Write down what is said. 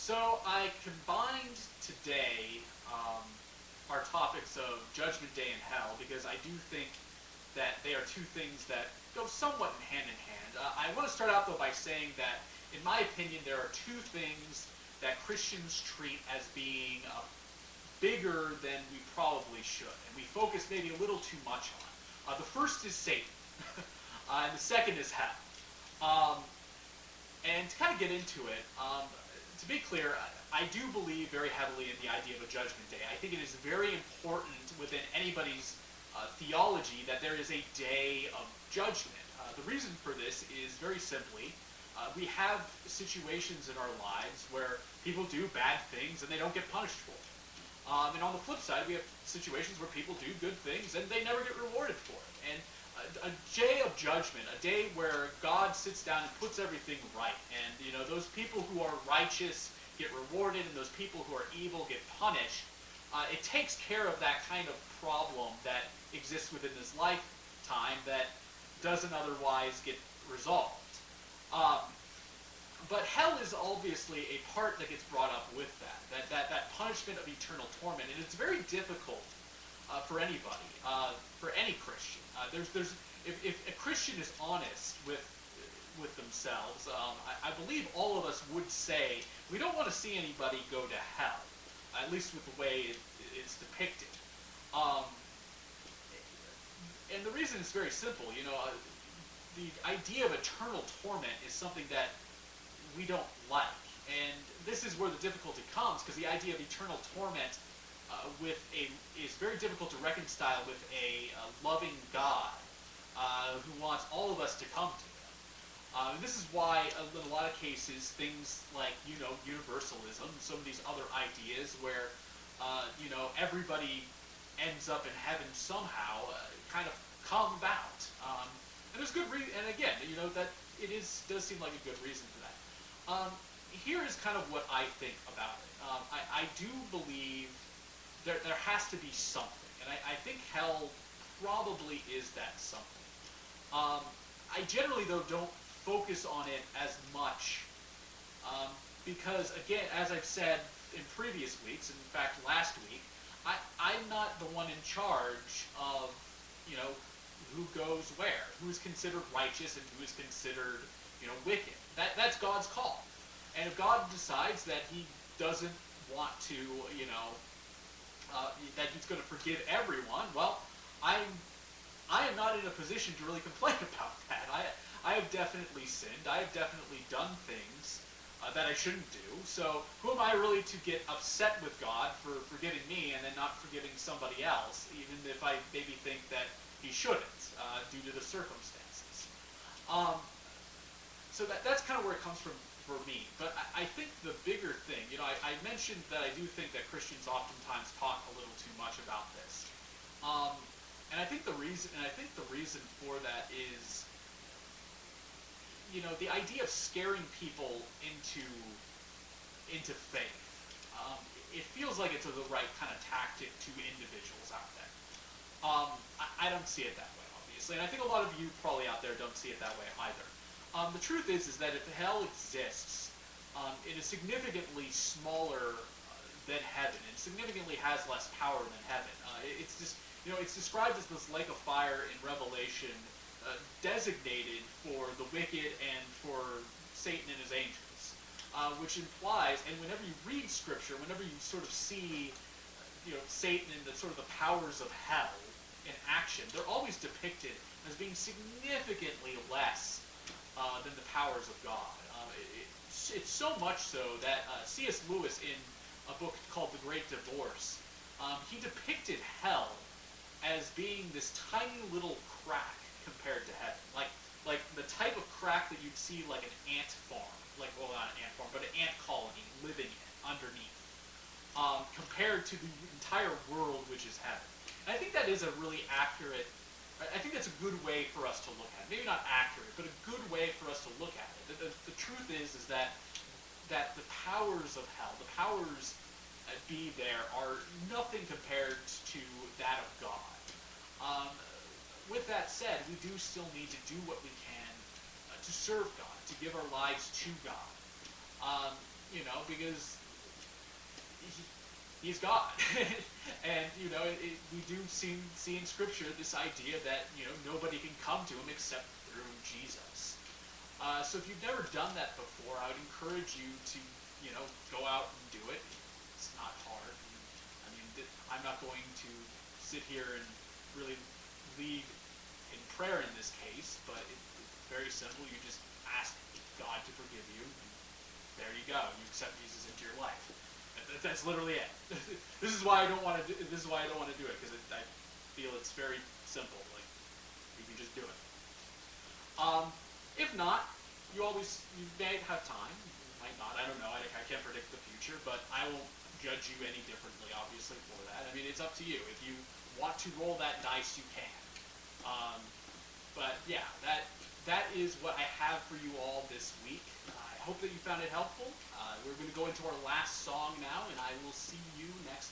So I combined today our topics of Judgment Day and Hell because I do think that they are two things that go somewhat in hand. I want to start out though by saying that, in my opinion, there are two things that Christians treat as being bigger than we probably should, and we focus maybe a little too much on. The first is Satan, and the second is hell. Um, and to kind of get into it, to be clear, I do believe very heavily in the idea of a judgment day. I think it is very important within anybody's theology that there is a day of judgment. The reason for this is very simply, we have situations in our lives where people do bad things and they don't get punished for it. And on the flip side, we have situations where people do good things and they never get rewarded for it. And a day of judgment, a day where God sits down and puts everything right, and those people who are righteous get rewarded, and those people who are evil get punished. It takes care of that kind of problem that exists within this lifetime that doesn't otherwise get resolved. But hell is obviously a part that gets brought up with that punishment of eternal torment, and it's very difficult for anybody, for any Christian. If a Christian is honest with themselves, I believe all of us would say we don't want to see anybody go to hell, at least with the way it's depicted. And the reason is very simple. The idea of eternal torment is something that we don't like, and this is where the difficulty comes, because the idea of eternal torment is very difficult to reconcile with a loving God who wants all of us to come to Him. This is why, in a lot of cases, things like universalism, some of these other ideas where everybody ends up in heaven somehow, kind of come about. And there's good reason, and again, that does seem like a good reason for that. Here is kind of what I think about it. I do believe there has to be something, and I think hell probably is that something. I generally, though, don't focus on it as much because, again, as I've said in previous weeks, in fact last week, I'm not the one in charge of, who goes where, who is considered righteous and who is considered, wicked. That's God's call. And if God decides that He doesn't want to, that He's going to forgive everyone, well, I am not in a position to really complain about that. I have definitely sinned. I have definitely done things that I shouldn't do. So who am I really to get upset with God for forgiving me and then not forgiving somebody else, even if I maybe think that He shouldn't, due to the circumstances. So that's kind of where it comes from for me. But I think the bigger thing, I mentioned that I do think that Christians oftentimes talk a little too much about this. And I think the reason for that is, the idea of scaring people into faith. It feels like it's the right kind of tactic to individuals out there. I don't see it that way, obviously, and I think a lot of you probably out there don't see it that way either. The truth is that if hell exists, it is significantly smaller than heaven, and significantly has less power than heaven. It's just, it's described as this lake of fire in Revelation, designated for the wicked and for Satan and his angels, which implies, and whenever you read Scripture, whenever you sort of see, Satan and the sort of the powers of hell in action, they're always depicted as being significantly less than the powers of God. It's so much so that C.S. Lewis, in a book called The Great Divorce, he depicted hell as being this tiny little crack compared to heaven, like the type of crack that you'd see like an ant farm, well, not an ant farm, but an ant colony living in underneath, compared to the entire world, which is heaven. And I think that is a really accurate. I think that's a good way for us to look at it. Maybe not accurate, but a good way for us to look at it. The truth is that the powers of hell, the powers that be there, are nothing compared to that of God. With that said, we do still need to do what we can to serve God, to give our lives to God. Because He's God. And, we do see in Scripture this idea that, nobody can come to him except through Jesus. So if you've never done that before, I would encourage you to, go out and do it. It's not hard. I mean, I'm not going to sit here and really lead in prayer in this case, but it's very simple. You just ask God to forgive you. And there you go. You accept Jesus into your life. That's literally it. This is why I don't want to. This is why I don't want to do it, because I feel it's very simple. Like, you can just do it. If not, you may have time. You might not. I don't know. I can't predict the future, but I won't judge you any differently, obviously, for that. I mean, it's up to you. If you want to roll that dice, you can. But yeah, that is what I have for you all this week. I hope that you found it helpful. We're going to go into our last song now, and I will see you next